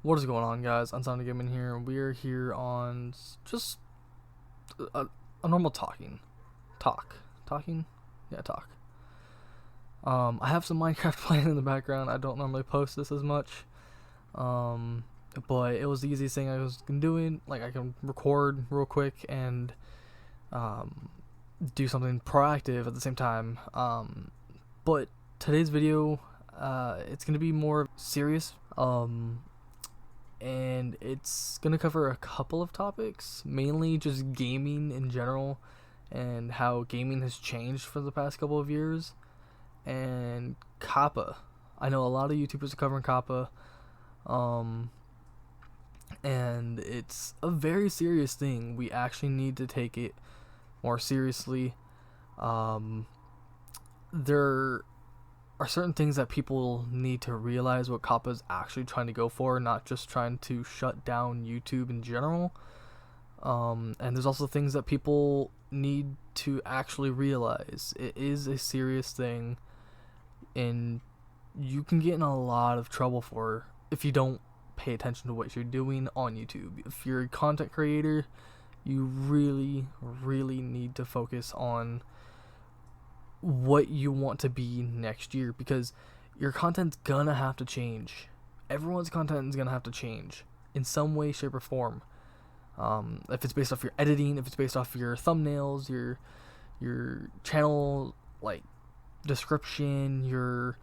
What is going on, guys? Unsounded Gaming here. We are here on just a normal talking, yeah, talk. I have some Minecraft playing in the background. I don't normally post this as much, but it was the easiest thing I was doing. Like, I can record real quick and do something proactive at the same time. But today's video, it's gonna be more serious. And it's gonna cover a couple of topics, mainly just gaming in general and how gaming has changed for the past couple of years, and Coppa. I know a lot of YouTubers are covering Coppa, and it's a very serious thing. We actually need to take it more seriously. There are certain things that people need to realize what Coppa is actually trying to go for, not just trying to shut down YouTube in general. And there's also things that people need to actually realize. It is a serious thing, and you can get in a lot of trouble for if you don't pay attention to what you're doing on YouTube. If you're a content creator, you really, really need to focus on what you want to be next year, because your content's gonna have to change. Everyone's content is gonna have to change in some way, shape, or form. If it's based off your editing, if it's based off your thumbnails, your channel like description, your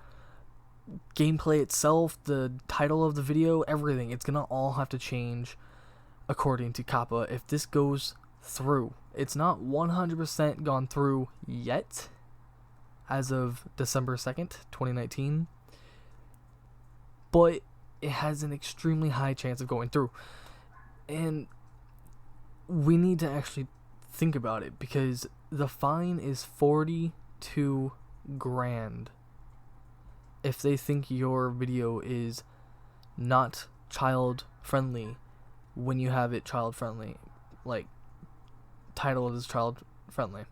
gameplay itself, the title of the video, everything, it's gonna all have to change according to Coppa if this goes through. It's not 100% gone through yet, as of December 2nd, 2019, but it has an extremely high chance of going through. And we need to actually think about it, because the fine is 42 grand if they think your video is not child friendly when you have it child friendly, like title is child friendly.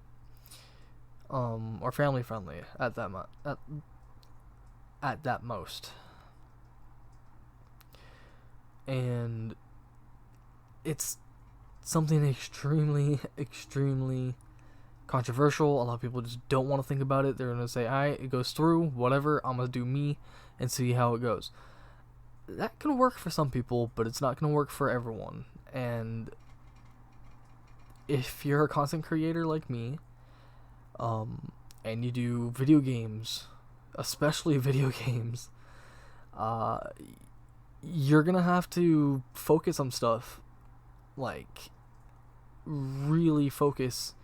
Or family friendly at that most. And it's something extremely, extremely controversial. A lot of people just don't want to think about it. They're gonna say, "Alright, it goes through, whatever, I'm gonna do me and see how it goes." That can work for some people, but it's not gonna work for everyone. And if you're a content creator like me, and you do video games, especially video games, you're gonna have to focus on stuff, like really focus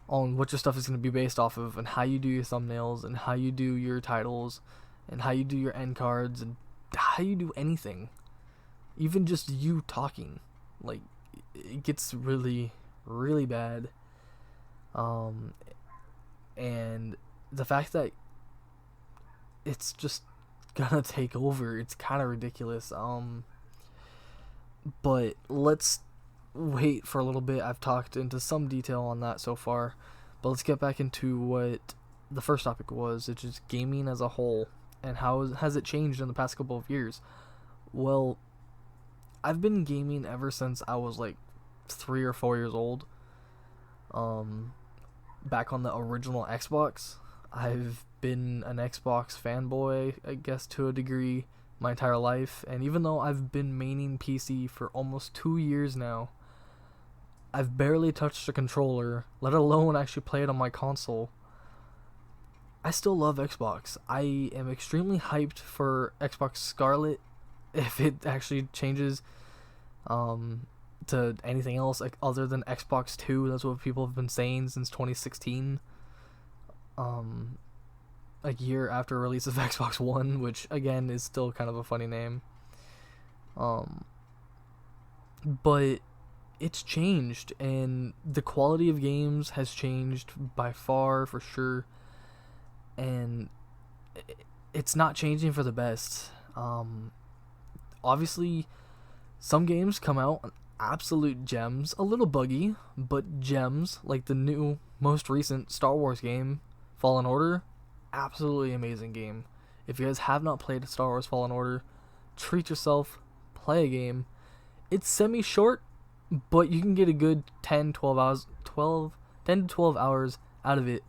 on what your stuff is gonna be based off of, and how you do your thumbnails, and how you do your titles, and how you do your end cards, and how you do anything, even just you talking. Like, it gets really, really bad. And the fact that it's just gonna take over, it's kind of ridiculous. But let's wait for a little bit. I've talked into some detail on that so far, but let's get back into what the first topic was, which is gaming as a whole, and how has it changed in the past couple of years. Well, I've been gaming ever since I was like 3 or 4 years old. Back on the original Xbox. I've been an Xbox fanboy, I guess, to a degree, my entire life. And even though I've been maining PC for almost 2 years now, I've barely touched a controller, let alone actually play it on my console. I still love Xbox. I am extremely hyped for Xbox Scarlet, if it actually changes to anything else other than Xbox 2. That's what people have been saying since 2016. A year after release of Xbox One, which again is still kind of a funny name. But it's changed, and the quality of games has changed by far, for sure. And it's not changing for the best. Obviously, some games come out absolute gems, a little buggy, but gems, like the new, most recent Star Wars game, Fallen Order. Absolutely amazing game. If you guys have not played Star Wars Fallen Order, treat yourself, play a game. It's semi-short, but you can get a good 10 to 12 hours out of it,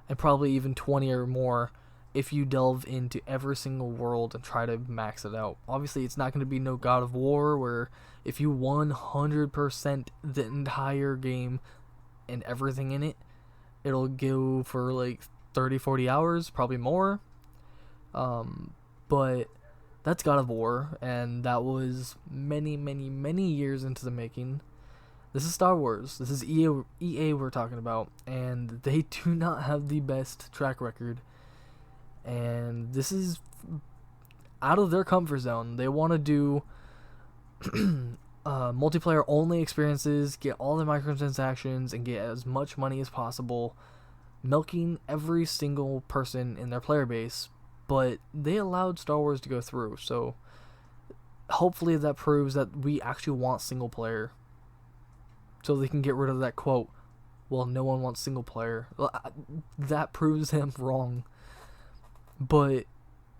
and probably even 20 or more if you delve into every single world and try to max it out. Obviously, it's not going to be no God of War where if you 100% the entire game and everything in it, it'll go for like 30, 40 hours, probably more. But that's God of War, and that was many, many, many years into the making. This is Star Wars. This is EA we're talking about, and they do not have the best track record. And this is out of their comfort zone. They want to do multiplayer only experiences, get all the microtransactions, and get as much money as possible, milking every single person in their player base. But they allowed Star Wars to go through, so hopefully that proves that we actually want single player. So they can get rid of that quote, well, no one wants single player. That proves them wrong. But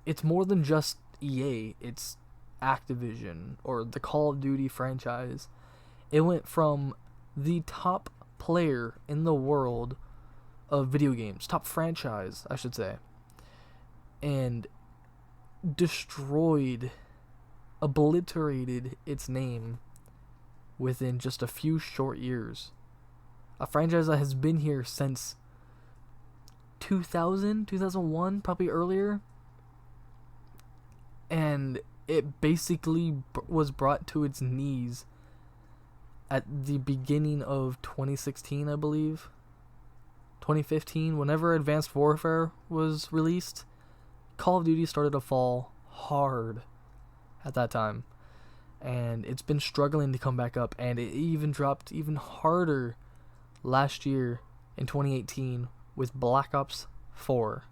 it's more than just EA. It's Activision, or the Call of Duty franchise. It went from the top player in the world of video games, top franchise, I should say, and destroyed, obliterated its name within just a few short years. A franchise that has been here since 2000, 2001, probably earlier. And it basically was brought to its knees at the beginning of 2016, I believe. 2015, whenever Advanced Warfare was released, Call of Duty started to fall hard at that time. And it's been struggling to come back up, and it even dropped even harder last year in 2018 with Black Ops 4.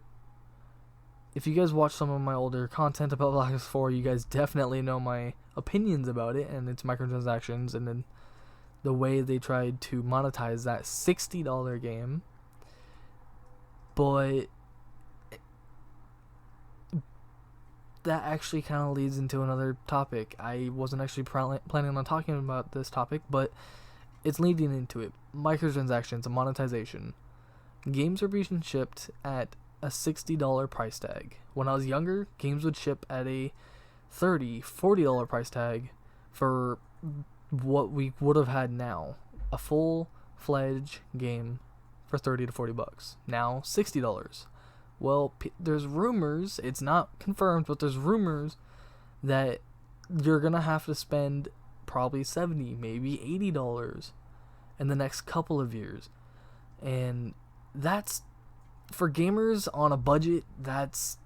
If you guys watch some of my older content about Black Ops 4, you guys definitely know my opinions about it and its microtransactions, and then the way they tried to monetize that $60 game. But that actually kind of leads into another topic. I wasn't actually planning on talking about this topic, but it's leading into it. Microtransactions and monetization. Games are being shipped at a $60 price tag. When I was younger, games would ship at a $30, $40 price tag for what we would have had now. A full-fledged game for 30 to 40 bucks. Now, $60. Well, there's rumors, it's not confirmed, but there's rumors that you're going to have to spend probably $70, maybe $80 in the next couple of years. And that's, for gamers on a budget, that's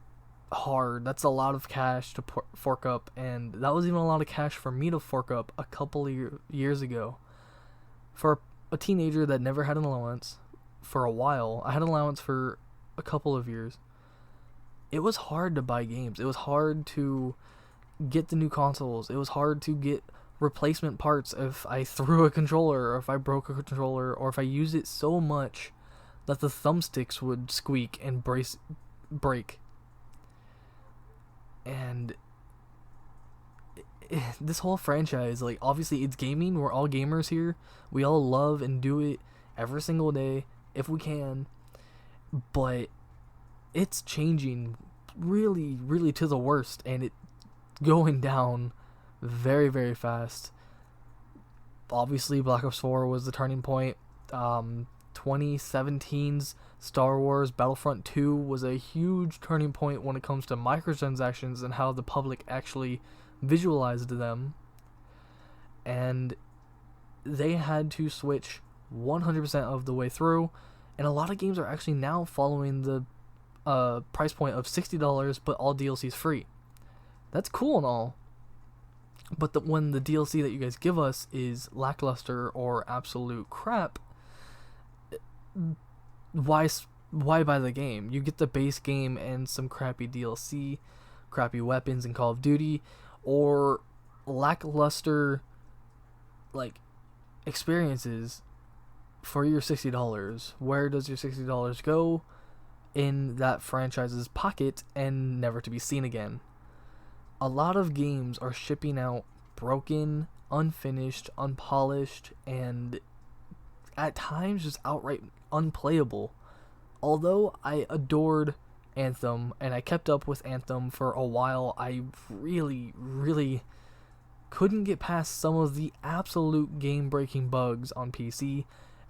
hard. That's a lot of cash to fork up, and that was even a lot of cash for me to fork up a couple of years ago. For a teenager that never had an allowance for a while, I had an allowance for a couple of years. It was hard to buy games. It was hard to get the new consoles. It was hard to get replacement parts if I threw a controller, or if I broke a controller, or if I used it so much that the thumbsticks would squeak and break. And this whole franchise, like, obviously it's gaming. We're all gamers here. We all love and do it every single day if we can. But it's changing really, really to the worst, and it's going down very, very fast. Obviously, Black Ops 4 was the turning point. 2017's Star Wars Battlefront 2 was a huge turning point when it comes to microtransactions and how the public actually visualized them. And they had to switch 100% of the way through. And a lot of games are actually now following the price point of $60, but all DLC is free. That's cool and all. But when the DLC that you guys give us is lackluster or absolute crap, why buy the game? You get the base game and some crappy DLC, crappy weapons in Call of Duty, or lackluster like experiences for your $60. Where does your $60 go? In that franchise's pocket and never to be seen again. A lot of games are shipping out broken, unfinished, unpolished, and at times just outright unplayable. Although I adored Anthem and I kept up with Anthem for a while, I really, really couldn't get past some of the absolute game-breaking bugs on PC.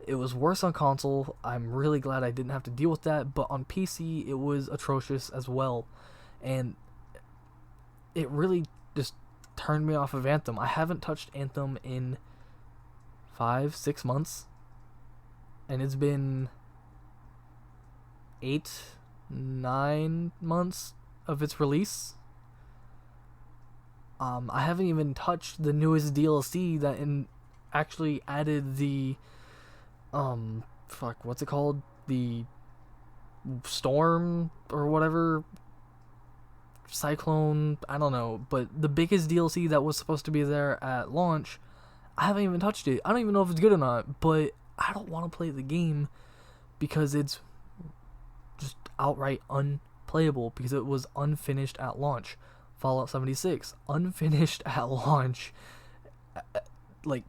It was worse on console. I'm really glad I didn't have to deal with that, but on PC it was atrocious as well. And it really just turned me off of Anthem. I haven't touched Anthem in 5-6 months, and it's been 8-9 months of its release. I haven't even touched the newest DLC that actually added the what's it called? The storm or whatever, cyclone, I don't know, but the biggest DLC that was supposed to be there at launch, I haven't even touched it. I don't even know if it's good or not, but I don't want to play the game because it's just outright unplayable because it was unfinished at launch. Fallout 76, unfinished at launch, like,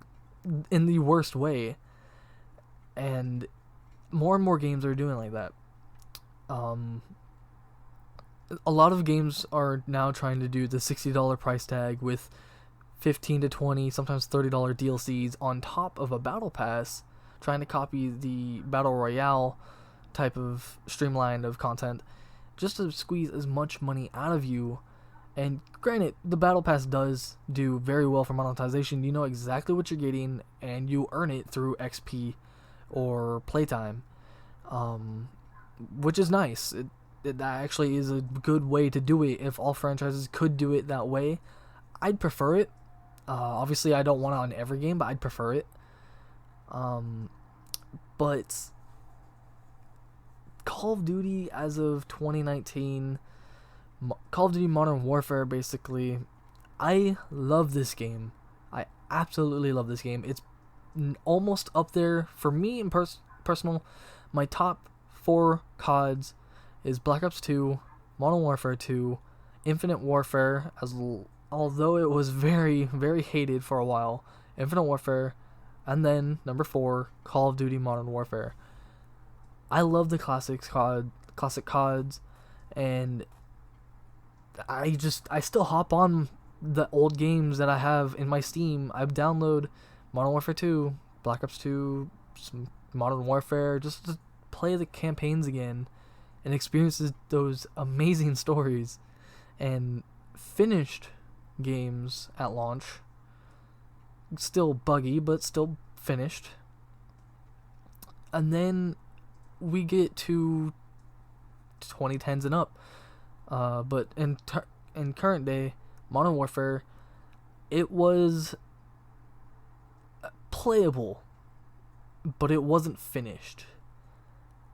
in the worst way. And more games are doing like that. A lot of games are now trying to do the $60 price tag with $15 to $20, sometimes $30 DLCs on top of a battle pass, trying to copy the battle royale type of streamline of content just to squeeze as much money out of you. And granted, the battle pass does do very well for monetization. You know exactly what you're getting, and you earn it through XP or playtime, which is nice. That actually is a good way to do it. If all franchises could do it that way, I'd prefer it. Obviously, I don't want it on every game, but I'd prefer it. But Call of Duty as of 2019, Call of Duty Modern Warfare, basically, I love this game. I absolutely love this game. It's almost up there for me in personal. My top 4 CODs is Black Ops 2, Modern Warfare 2, Infinite Warfare, although it was very, very hated for a while, Infinite Warfare, and then number 4, Call of Duty Modern Warfare. I love the classic CODs, and I still hop on the old games that I have in my Steam. I download Modern Warfare 2, Black Ops 2, some Modern Warfare, just to play the campaigns again and experience those amazing stories. And finished games at launch, still buggy, but still finished. And then we get to 2010s and up. But in current day, Modern Warfare, it was playable, but it wasn't finished.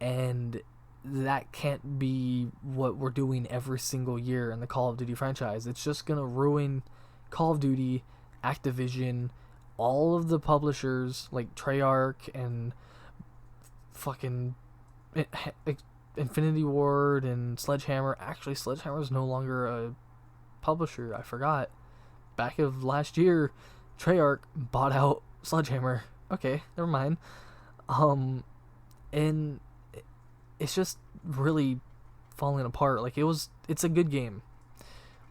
And that can't be what we're doing every single year in the Call of Duty franchise. It's just going to ruin Call of Duty, Activision, all of the publishers like Treyarch and fucking Infinity Ward and Sledgehammer. Actually, Sledgehammer is no longer a publisher. I forgot. Back of last year, Treyarch bought out Sledgehammer. Okay, never mind. And it's just really falling apart. Like, it's a good game.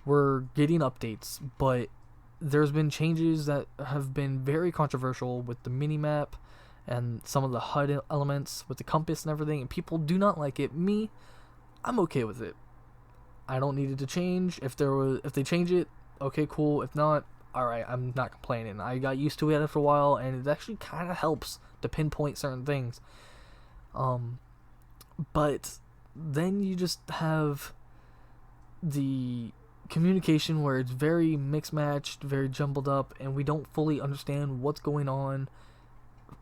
We're getting updates, but there's been changes that have been very controversial with the minimap and some of the HUD elements with the compass and everything, and people do not like it. Me, I'm okay with it. I don't need it to change. If they change it, okay, cool. If not, alright, I'm not complaining. I got used to it after a while, and it actually kind of helps to pinpoint certain things. But then you just have the communication where it's very mixed matched, very jumbled up, and we don't fully understand what's going on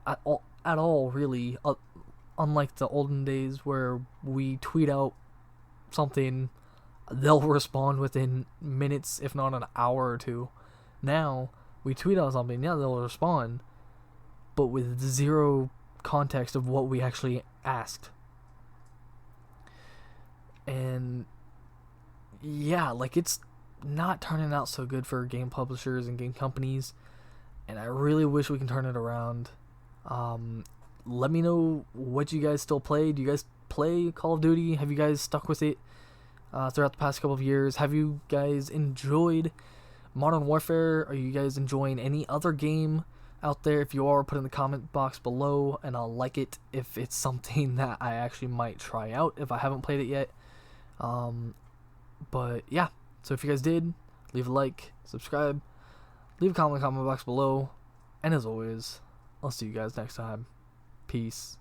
at all, really. Unlike the olden days where we tweet out something, they'll respond within minutes, if not an hour or two. Now, we tweet out something, yeah, they'll respond, but with zero context of what we actually asked. And yeah, like, it's not turning out so good for game publishers and game companies, and I really wish we can turn it around. Let me know what you guys still play. Do you guys play Call of Duty? Have you guys stuck with it throughout the past couple of years? Have you guys enjoyed Modern Warfare? Are you guys enjoying any other game out there? If you are, put in the comment box below, and I'll like it if it's something that I actually might try out if I haven't played it yet. But yeah, so if you guys did, leave a like, subscribe, leave a comment in the comment box below, and as always, I'll see you guys next time. Peace.